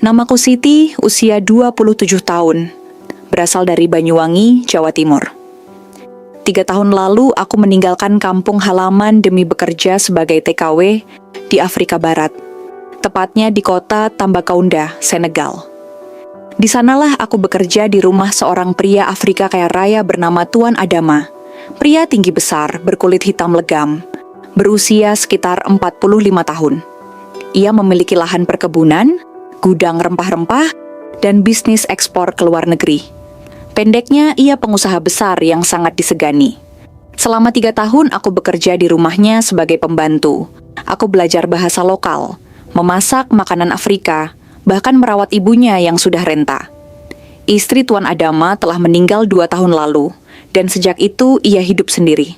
Namaku Siti, usia 27 tahun. Berasal dari Banyuwangi, Jawa Timur. 3 tahun lalu aku meninggalkan kampung halaman demi bekerja sebagai TKW di Afrika Barat. Tepatnya di kota Tambacounda, Senegal. Di sanalah aku bekerja di rumah seorang pria Afrika kaya raya bernama Tuan Adama. Pria tinggi besar, berkulit hitam legam, berusia sekitar 45 tahun. Ia memiliki lahan perkebunan, gudang rempah-rempah, dan bisnis ekspor ke luar negeri. Pendeknya, ia pengusaha besar yang sangat disegani. Selama 3 tahun aku bekerja di rumahnya sebagai pembantu. Aku belajar bahasa lokal, memasak makanan Afrika, bahkan merawat ibunya yang sudah renta. Istri Tuan Adama telah meninggal 2 tahun lalu, dan sejak itu ia hidup sendiri.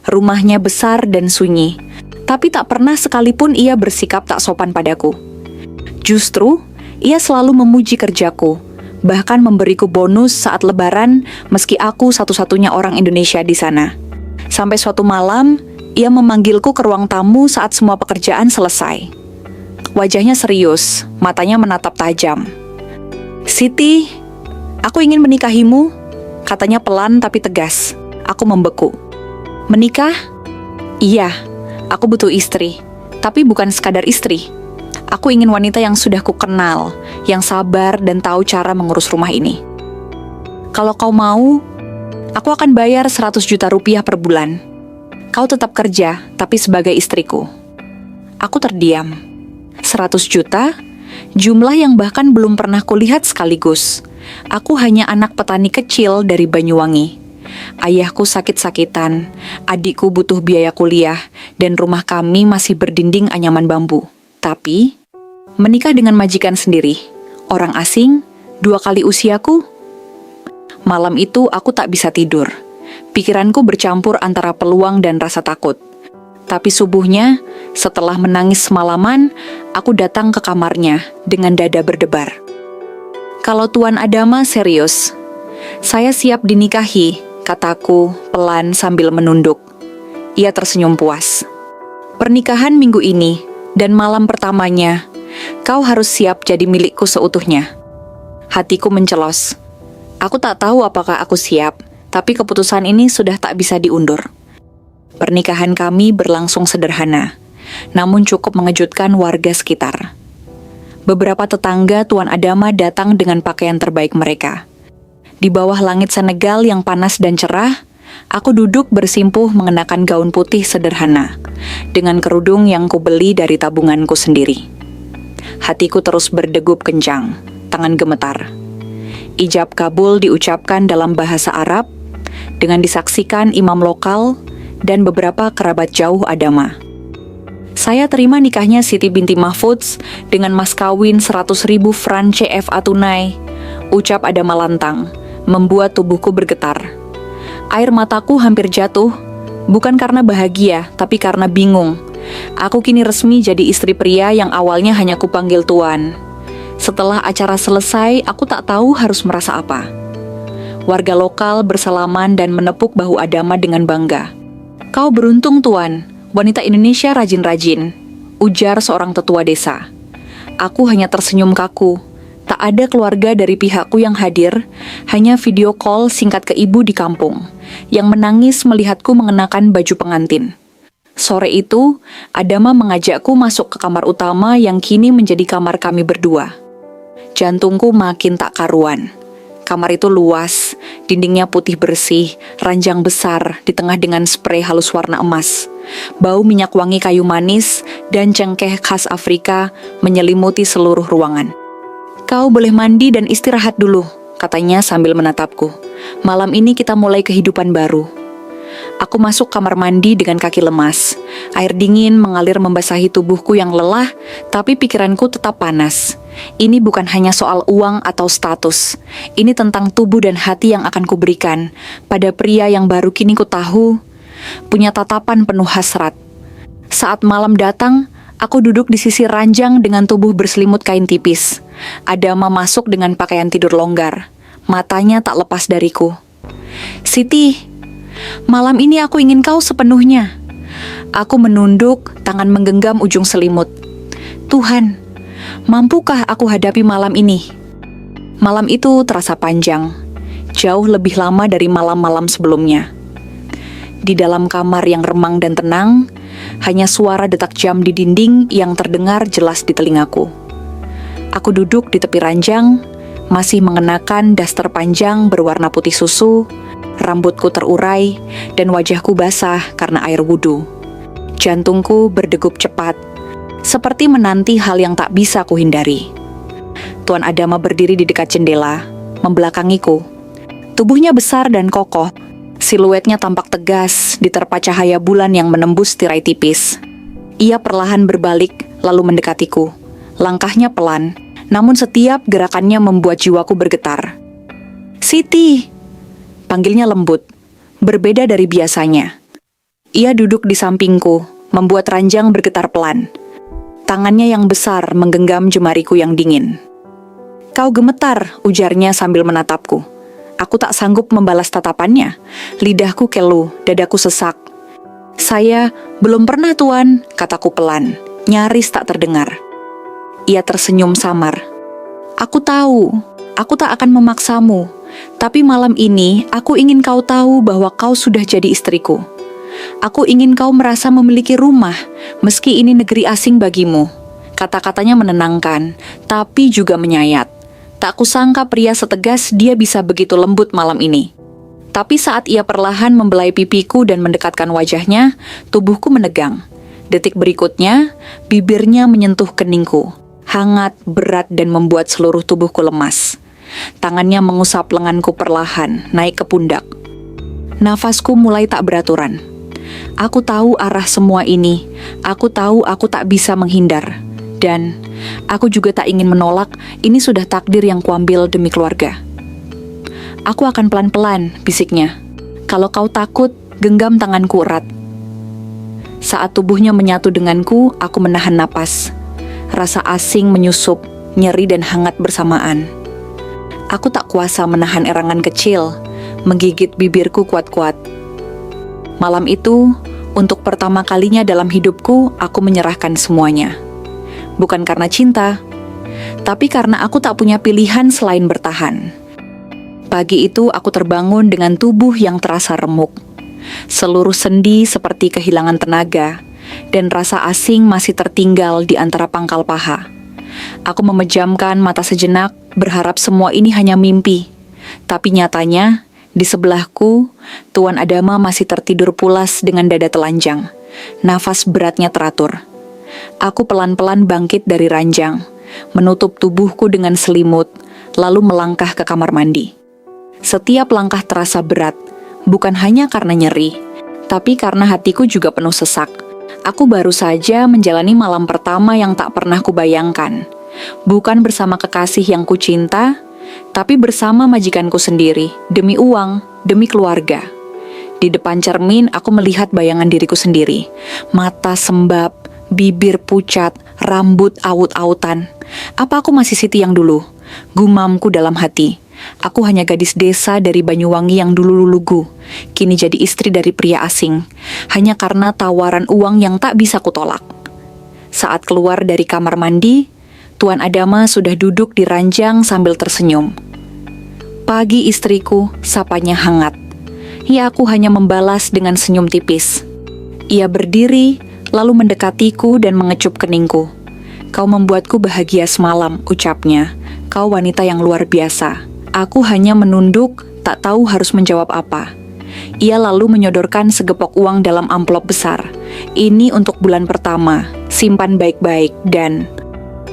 Rumahnya besar dan sunyi, tapi tak pernah sekalipun ia bersikap tak sopan padaku. Justru, ia selalu memuji kerjaku, bahkan memberiku bonus saat lebaran meski aku satu-satunya orang Indonesia di sana. Sampai suatu malam, ia memanggilku ke ruang tamu saat semua pekerjaan selesai. Wajahnya serius, matanya menatap tajam. "Siti, aku ingin menikahimu," katanya pelan tapi tegas. Aku membeku. "Menikah?" "Iya, aku butuh istri, tapi bukan sekadar istri. Aku ingin wanita yang sudah kukenal, yang sabar dan tahu cara mengurus rumah ini. Kalau kau mau, aku akan bayar 100 juta rupiah per bulan. Kau tetap kerja, tapi sebagai istriku." Aku terdiam. 100 juta? Jumlah yang bahkan belum pernah kulihat sekaligus. Aku hanya anak petani kecil dari Banyuwangi. Ayahku sakit-sakitan, adikku butuh biaya kuliah, dan rumah kami masih berdinding anyaman bambu. Tapi, menikah dengan majikan sendiri, orang asing, 2 kali usiaku. Malam itu aku tak bisa tidur. Pikiranku bercampur antara peluang dan rasa takut. Tapi subuhnya, setelah menangis semalaman, aku datang ke kamarnya dengan dada berdebar. "Kalau Tuan Adama serius, saya siap dinikahi," kataku pelan sambil menunduk. Ia tersenyum puas. "Pernikahan minggu ini dan malam pertamanya, kau harus siap jadi milikku seutuhnya." Hatiku mencelos. Aku tak tahu apakah aku siap, tapi keputusan ini sudah tak bisa diundur. Pernikahan kami berlangsung sederhana, namun cukup mengejutkan warga sekitar. Beberapa tetangga Tuan Adama datang dengan pakaian terbaik mereka. Di bawah langit Senegal yang panas dan cerah, aku duduk bersimpuh mengenakan gaun putih sederhana, dengan kerudung yang kubeli dari tabunganku sendiri. Hatiku terus berdegup kencang, tangan gemetar. Ijab kabul diucapkan dalam bahasa Arab, dengan disaksikan imam lokal dan beberapa kerabat jauh Adama. Saya terima nikahnya Siti binti Mahfudz dengan mas kawin 100.000 fran CFA tunai. Ucap Adama lantang, membuat tubuhku bergetar. Air mataku hampir jatuh, bukan karena bahagia, tapi karena bingung. Aku kini resmi jadi istri pria yang awalnya hanya kupanggil Tuan. Setelah acara selesai, aku tak tahu harus merasa apa. Warga lokal bersalaman dan menepuk bahu Adama dengan bangga. "Kau beruntung, Tuan. Wanita Indonesia rajin-rajin," ujar seorang tetua desa. Aku hanya tersenyum kaku. Tak ada keluarga dari pihakku yang hadir, hanya video call singkat ke ibu di kampung, yang menangis melihatku mengenakan baju pengantin. Sore itu, Adama mengajakku masuk ke kamar utama yang kini menjadi kamar kami berdua. Jantungku makin tak karuan. Kamar itu luas, dindingnya putih bersih, ranjang besar, di tengah dengan sprei halus warna emas. Bau minyak wangi kayu manis dan cengkeh khas Afrika menyelimuti seluruh ruangan. "Kau boleh mandi dan istirahat dulu," katanya sambil menatapku. "Malam ini kita mulai kehidupan baru." Aku masuk kamar mandi dengan kaki lemas. Air dingin mengalir membasahi tubuhku yang lelah, tapi pikiranku tetap panas. Ini bukan hanya soal uang atau status. Ini tentang tubuh dan hati yang akan kuberikan pada pria yang baru kini ku tahu punya tatapan penuh hasrat. Saat malam datang, aku duduk di sisi ranjang dengan tubuh berselimut kain tipis. Adama masuk dengan pakaian tidur longgar. Matanya tak lepas dariku. "Siti, malam ini aku ingin kau sepenuhnya." Aku menunduk, tangan menggenggam ujung selimut. "Tuhan, Mampukah aku hadapi malam ini? Malam itu terasa panjang, jauh lebih lama dari malam-malam sebelumnya. Di dalam kamar yang remang dan tenang, hanya suara detak jam di dinding yang terdengar jelas di telingaku. Aku duduk di tepi ranjang, masih mengenakan daster panjang berwarna putih susu, rambutku terurai, dan wajahku basah karena air wudhu. Jantungku berdegup cepat, seperti menanti hal yang tak bisa kuhindari. Tuan Adama berdiri di dekat jendela, membelakangiku. Tubuhnya besar dan kokoh, siluetnya tampak tegas diterpa cahaya bulan yang menembus tirai tipis. Ia perlahan berbalik, lalu mendekatiku. Langkahnya pelan, namun setiap gerakannya membuat jiwaku bergetar. "Siti!" Panggilnya lembut, berbeda dari biasanya. Ia duduk di sampingku, membuat ranjang bergetar pelan. Tangannya yang besar menggenggam jemariku yang dingin. "Kau gemetar," ujarnya sambil menatapku. Aku tak sanggup membalas tatapannya. Lidahku kelu, dadaku sesak. "Saya belum pernah, Tuan," kataku pelan, nyaris tak terdengar. Ia tersenyum samar. "Aku tahu, aku tak akan memaksamu. Tapi malam ini aku ingin kau tahu bahwa kau sudah jadi istriku. Aku ingin kau merasa memiliki rumah, meski ini negeri asing bagimu." Kata-katanya menenangkan, tapi juga menyayat. Tak kusangka pria setegas dia bisa begitu lembut malam ini. Tapi saat ia perlahan membelai pipiku dan mendekatkan wajahnya, tubuhku menegang. Detik berikutnya, bibirnya menyentuh keningku. Hangat, berat, dan membuat seluruh tubuhku lemas. Tangannya mengusap lenganku perlahan, naik ke pundak. Nafasku mulai tak beraturan. Aku tahu arah semua ini. Aku tahu aku tak bisa menghindar. Dan aku juga tak ingin menolak, ini sudah takdir yang kuambil demi keluarga. "Aku akan pelan-pelan," bisiknya. "Kalau kau takut, genggam tanganku erat." Saat tubuhnya menyatu denganku, aku menahan napas. Rasa asing menyusup, nyeri dan hangat bersamaan. Aku tak kuasa menahan erangan kecil, menggigit bibirku kuat-kuat. Malam itu, untuk pertama kalinya dalam hidupku, aku menyerahkan semuanya. Bukan karena cinta, tapi karena aku tak punya pilihan selain bertahan. Pagi itu aku terbangun dengan tubuh yang terasa remuk. Seluruh sendi seperti kehilangan tenaga, dan rasa asing masih tertinggal di antara pangkal paha. Aku memejamkan mata sejenak, berharap semua ini hanya mimpi. Tapi nyatanya, di sebelahku, Tuan Adama masih tertidur pulas dengan dada telanjang. Nafas beratnya teratur. Aku pelan-pelan bangkit dari ranjang, menutup tubuhku dengan selimut, lalu melangkah ke kamar mandi. Setiap langkah terasa berat, bukan hanya karena nyeri, tapi karena hatiku juga penuh sesak. Aku baru saja menjalani malam pertama yang tak pernah kubayangkan. Bukan bersama kekasih yang kucinta, tapi bersama majikanku sendiri, demi uang, demi keluarga. Di depan cermin, aku melihat bayangan diriku sendiri. Mata sembab, bibir pucat, rambut aut-autan. Apa aku masih Siti yang dulu? Gumamku dalam hati. Aku hanya gadis desa dari Banyuwangi yang dulu lugu, kini jadi istri dari pria asing, hanya karena tawaran uang yang tak bisa kutolak. Saat keluar dari kamar mandi, Tuan Adama sudah duduk di ranjang sambil tersenyum. "Pagi istriku," sapanya hangat. Ya, aku hanya membalas dengan senyum tipis. Ia berdiri, lalu mendekatiku dan mengecup keningku. "Kau membuatku bahagia semalam," ucapnya. "Kau wanita yang luar biasa." Aku hanya menunduk, tak tahu harus menjawab apa. Ia lalu menyodorkan segepok uang dalam amplop besar. "Ini untuk bulan pertama, simpan baik-baik dan...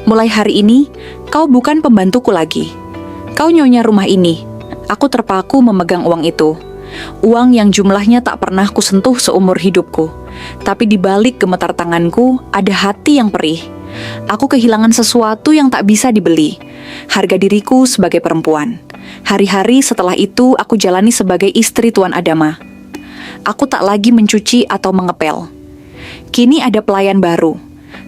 mulai hari ini, kau bukan pembantuku lagi. Kau nyonya rumah ini." Aku terpaku memegang uang itu. Uang yang jumlahnya tak pernah kusentuh seumur hidupku. Tapi di balik gemetar tanganku, ada hati yang perih. Aku kehilangan sesuatu yang tak bisa dibeli. Harga diriku sebagai perempuan. Hari-hari setelah itu aku jalani sebagai istri Tuan Adama. Aku tak lagi mencuci atau mengepel. Kini ada pelayan baru.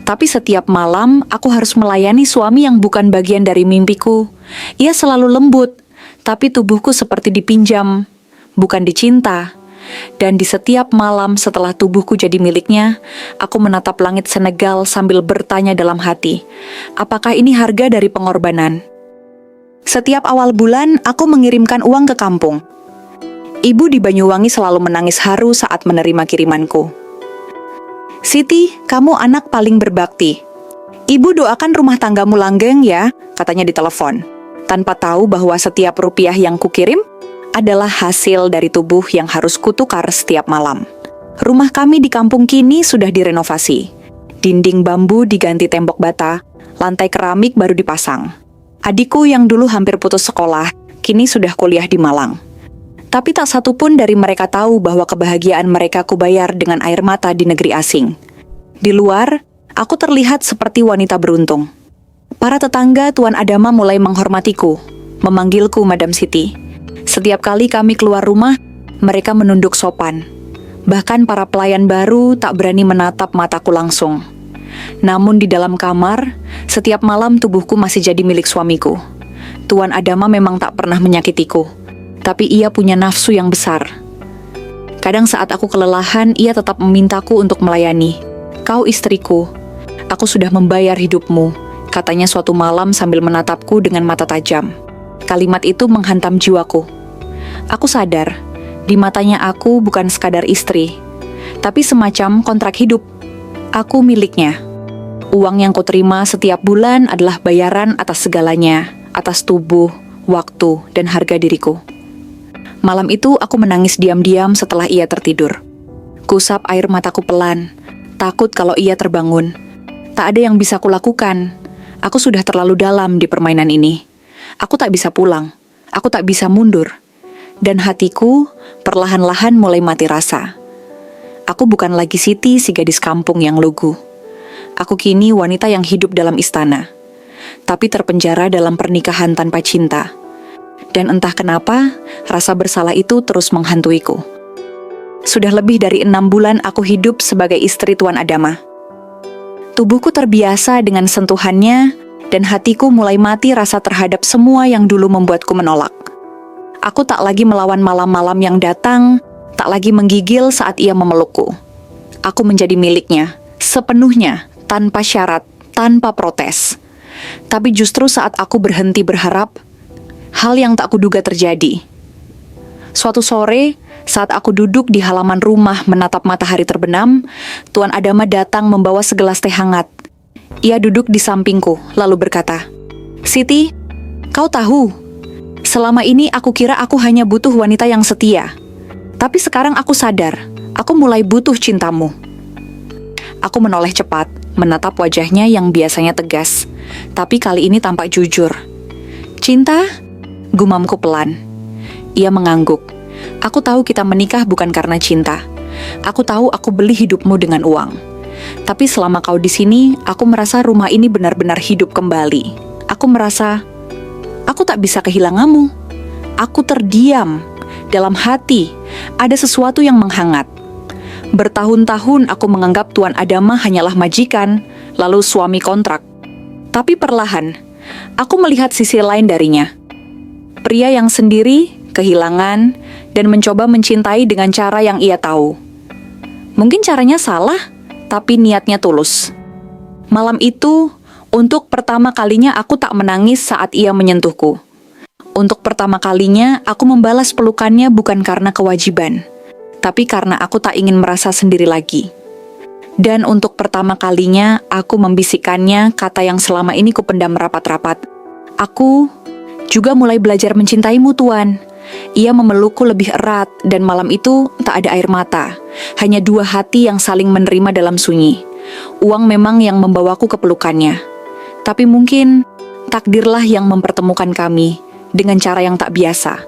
Tapi setiap malam aku harus melayani suami yang bukan bagian dari mimpiku. Ia selalu lembut, tapi tubuhku seperti dipinjam. Bukan dicinta, Dan di setiap malam setelah tubuhku jadi miliknya, aku menatap langit Senegal sambil bertanya dalam hati, apakah ini harga dari pengorbanan? Setiap awal bulan, aku mengirimkan uang ke kampung. Ibu di Banyuwangi selalu menangis haru saat menerima kirimanku. "Siti, kamu anak paling berbakti. Ibu doakan rumah tanggamu langgeng ya," katanya di telepon. Tanpa tahu bahwa setiap rupiah yang kukirim adalah hasil dari tubuh yang harus kutukar setiap malam. Rumah kami di kampung kini sudah direnovasi. Dinding bambu diganti tembok bata, lantai keramik baru dipasang. Adikku yang dulu hampir putus sekolah, kini sudah kuliah di Malang. Tapi tak satu pun dari mereka tahu bahwa kebahagiaan mereka kubayar dengan air mata di negeri asing. Di luar, aku terlihat seperti wanita beruntung. Para tetangga Tuan Adama mulai menghormatiku, memanggilku Madam Siti. Setiap kali kami keluar rumah, mereka menunduk sopan. Bahkan para pelayan baru tak berani menatap mataku langsung. Namun di dalam kamar, setiap malam tubuhku masih jadi milik suamiku. Tuan Adama memang tak pernah menyakitiku, tapi ia punya nafsu yang besar. Kadang saat aku kelelahan, ia tetap memintaku untuk melayani. "Kau istriku, aku sudah membayar hidupmu," katanya suatu malam sambil menatapku dengan mata tajam. Kalimat itu menghantam jiwaku. Aku sadar, di matanya aku bukan sekadar istri, tapi semacam kontrak hidup. Aku miliknya. Uang yang kuterima setiap bulan adalah bayaran atas segalanya, atas tubuh, waktu, dan harga diriku. Malam itu aku menangis diam-diam setelah ia tertidur. Kusap air mataku pelan, takut kalau ia terbangun. Tak ada yang bisa kulakukan. Aku sudah terlalu dalam di permainan ini. Aku tak bisa pulang. Aku tak bisa mundur. Dan hatiku perlahan-lahan mulai mati rasa. Aku bukan lagi Siti, si gadis kampung yang lugu. Aku kini wanita yang hidup dalam istana, tapi terpenjara dalam pernikahan tanpa cinta. Dan entah kenapa, rasa bersalah itu terus menghantuiku. Sudah lebih dari 6 bulan aku hidup sebagai istri Tuan Adama. Tubuhku terbiasa dengan sentuhannya, dan hatiku mulai mati rasa terhadap semua yang dulu membuatku menolak. Aku tak lagi melawan malam-malam yang datang, tak lagi menggigil saat ia memelukku. Aku menjadi miliknya, sepenuhnya, tanpa syarat, tanpa protes. Tapi justru saat aku berhenti berharap, hal yang tak kuduga terjadi. Suatu sore, saat aku duduk di halaman rumah menatap matahari terbenam, Tuan Adama datang membawa segelas teh hangat. Ia duduk di sampingku, lalu berkata, "Siti, kau tahu, selama ini aku kira aku hanya butuh wanita yang setia. Tapi sekarang aku sadar, aku mulai butuh cintamu." Aku menoleh cepat, menatap wajahnya yang biasanya tegas, tapi kali ini tampak jujur. "Cinta?" gumamku pelan. Ia mengangguk. "Aku tahu kita menikah bukan karena cinta. Aku tahu aku beli hidupmu dengan uang. Tapi selama kau di sini, aku merasa rumah ini benar-benar hidup kembali. Aku merasa, aku tak bisa kehilanganmu. Aku terdiam. Dalam hati, ada sesuatu yang menghangat. Bertahun-tahun aku menganggap Tuan Adama hanyalah majikan, lalu suami kontrak. Tapi perlahan, aku melihat sisi lain darinya. Pria yang sendiri, kehilangan, dan mencoba mencintai dengan cara yang ia tahu. Mungkin caranya salah, tapi niatnya tulus. Malam itu, untuk pertama kalinya aku tak menangis saat ia menyentuhku. Untuk pertama kalinya, aku membalas pelukannya bukan karena kewajiban, tapi karena aku tak ingin merasa sendiri lagi. Dan untuk pertama kalinya, aku membisikkannya kata yang selama ini kupendam rapat-rapat. "Aku juga mulai belajar mencintaimu, Tuan." Ia memelukku lebih erat, dan malam itu tak ada air mata. Hanya 2 hati yang saling menerima dalam sunyi. Uang memang yang membawaku ke pelukannya. Tapi mungkin takdirlah yang mempertemukan kami dengan cara yang tak biasa.